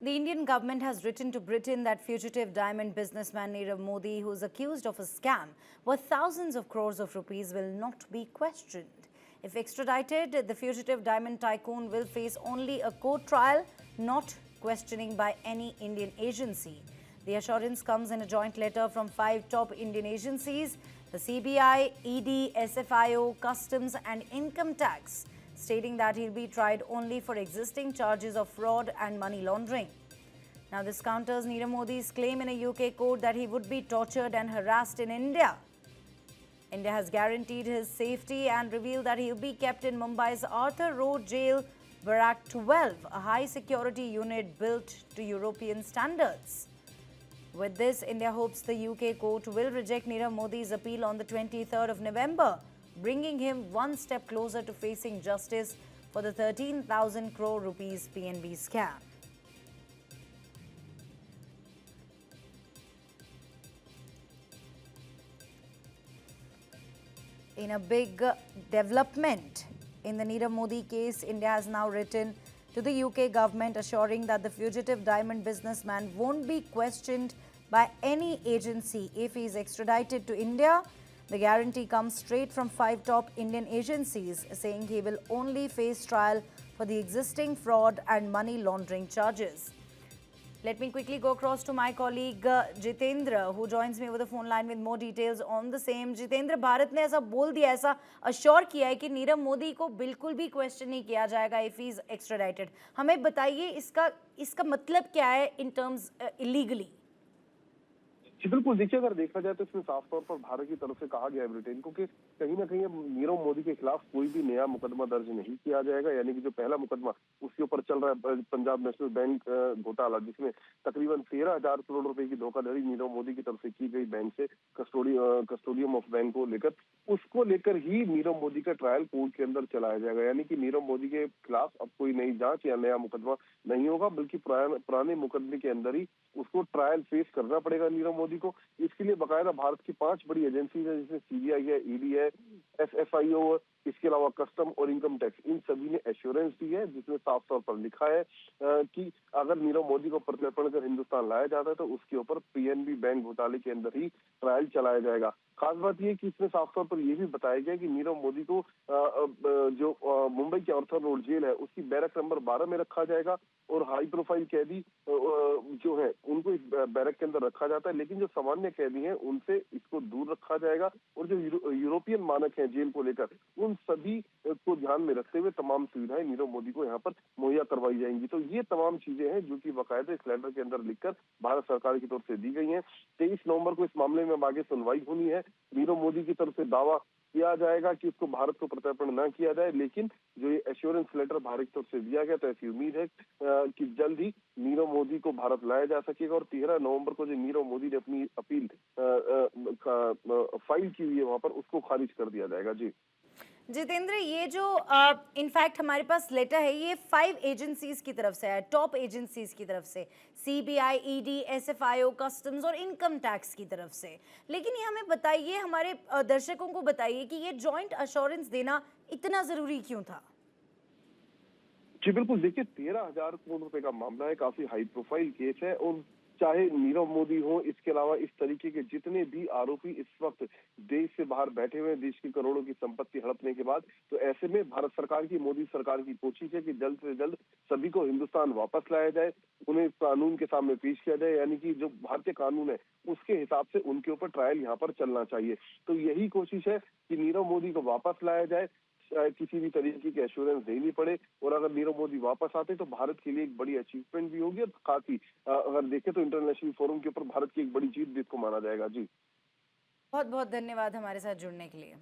The Indian government has written to Britain that fugitive diamond businessman Nirav Modi, who is accused of a scam worth thousands of crores of rupees, will not be questioned. If extradited, the fugitive diamond tycoon will face only a court trial, not questioning by any Indian agency. The assurance comes in a joint letter from 5 top Indian agencies: the CBI, ED, SFIO, Customs and Income Tax, stating that he'll be tried only for existing charges of fraud and money laundering. Now, this counters Nirav Modi's claim in a UK court that he would be tortured and harassed in India. India has guaranteed his safety and revealed that he'll be kept in Mumbai's Arthur Road Jail, Barrack 12, a high-security unit built to European standards. With this, India hopes the UK court will reject Nirav Modi's appeal on the 23rd of November, bringing him one step closer to facing justice for the 13,000 crore rupees PNB scam. In a big development in the Nirav Modi case, India has now written to the UK government assuring that the fugitive diamond businessman won't be questioned by any agency if he is extradited to India. The guarantee comes straight from 5 top Indian agencies, saying he will only face trial for the existing fraud and money laundering charges. Let me quickly go across to my colleague Jitendra, who joins me over the phone line with more details on the same. Jitendra, Bharat ने ऐसा बोल दिया, ऐसा assure किया है कि नीरव मोदी को बिल्कुल भी क्वेश्चन नहीं किया जाएगा इफ ही इज एक्स्ट्राडाइटेड. हमें बताइए इसका मतलब क्या है इन टर्म्स इलीगली. जी बिल्कुल, देखिए अगर देखा जाए तो इसमें साफ तौर पर भारत की तरफ से कहा गया है ब्रिटेन को कि कहीं ना कहीं अब नीरव मोदी के खिलाफ कोई भी नया मुकदमा दर्ज नहीं किया जाएगा. यानी कि जो पहला मुकदमा उसके ऊपर चल रहा है पंजाब नेशनल बैंक घोटाला, जिसमें तकरीबन 13,000 करोड़ रुपए की धोखाधड़ी नीरव मोदी की तरफ से की गई बैंक से कस्टोडियम ऑफ बैंक को लेकर, उसको लेकर ही नीरव मोदी का ट्रायल कोर्ट के अंदर चलाया जाएगा. यानी कि नीरव मोदी के खिलाफ अब कोई नई जांच या नया मुकदमा नहीं होगा, बल्कि पुराने मुकदमे के अंदर ही उसको ट्रायल फेस करना पड़ेगा नीरव मोदी को. इसके लिए बकायदा भारत की 5 बड़ी एजेंसी है, जिसमें सीबीआई है, ईडी है, एसएफआईओ, इसके अलावा कस्टम और इनकम टैक्स, इन सभी ने एश्योरेंस दी है, जिसमें साफ तौर पर लिखा है कि अगर नीरव मोदी को प्रत्यर्पण कर हिंदुस्तान लाया जाता है तो उसके ऊपर पीएनबी बैंक घोटाले के अंदर ही ट्रायल चलाया जाएगा. खास बात यह कि इसमें साफ तौर पर यह भी बताया गया कि नीरव मोदी को जो मुंबई के आर्थर रोड जेल है उसकी बैरक नंबर 12 में रखा जाएगा और हाई प्रोफाइल कैदी जो है उनको इस बैरक के अंदर रखा जाता है, लेकिन जो सामान्य कैदी हैं उनसे इसको दूर रखा जाएगा. और जो यूरोपियन मानक हैं जेल को लेकर, उन सभी को ध्यान में रखते हुए तमाम सुविधाएं नीरव मोदी को यहाँ पर मुहैया करवाई जाएंगी. तो ये तमाम चीजें हैं जो कि बाकायदा इस लेटर के अंदर लिखकर भारत सरकार की तरफ से दी गई हैं. 23 नवंबर को इस मामले में आगे सुनवाई होनी है. नीरव मोदी की तरफ से दावा किया जाएगा कि उसको भारत को प्रत्यर्पण न किया जाए, लेकिन जो ये एश्योरेंस लेटर भारत की तरफ से दिया गया, तो ऐसी उम्मीद है कि जल्द ही नीरव मोदी को भारत लाया जा सकेगा. और 13 नवंबर को जो नीरव मोदी ने अपनी अपील फाइल की हुई है वहां पर, उसको खारिज कर दिया जाएगा. जी जितेंद्र, ये जो इनफैक्ट हमारे पास लेटर है, ये 5 एजेंसीज की तरफ से है, टॉप एजेंसीज की तरफ से, सीबीआई, ईडी, एसएफआईओ, कस्टम्स और इनकम टैक्स की तरफ से. लेकिन ये हमें बताइए, हमारे दर्शकों को बताइए कि ये जॉइंट अश्योरेंस देना इतना जरूरी क्यों था. जी बिल्कुल, देखिए 13,000 करोड़ रुपए का मामला है, काफी हाई प्रोफाइल केस है. और चाहे नीरव मोदी हो, इसके अलावा इस तरीके के जितने भी आरोपी इस वक्त देश से बाहर बैठे हुए हैं, देश की करोड़ों की संपत्ति हड़पने के बाद, तो ऐसे में भारत सरकार की, मोदी सरकार की कोशिश है कि जल्द से जल्द सभी को हिंदुस्तान वापस लाया जाए, उन्हें कानून के सामने पेश किया जाए. यानी कि जो भारतीय कानून है उसके हिसाब से उनके ऊपर ट्रायल यहाँ पर चलना चाहिए. तो यही कोशिश है कि नीरव मोदी को वापस लाया जाए, किसी भी तरीके की एश्योरेंस देनी पड़े. और अगर नीरव मोदी वापस आते तो भारत के लिए एक बड़ी अचीवमेंट भी होगी. और काफी अगर देखें तो इंटरनेशनल फोरम के ऊपर भारत की एक बड़ी जीत भी इसको माना जाएगा. जी बहुत बहुत धन्यवाद हमारे साथ जुड़ने के लिए.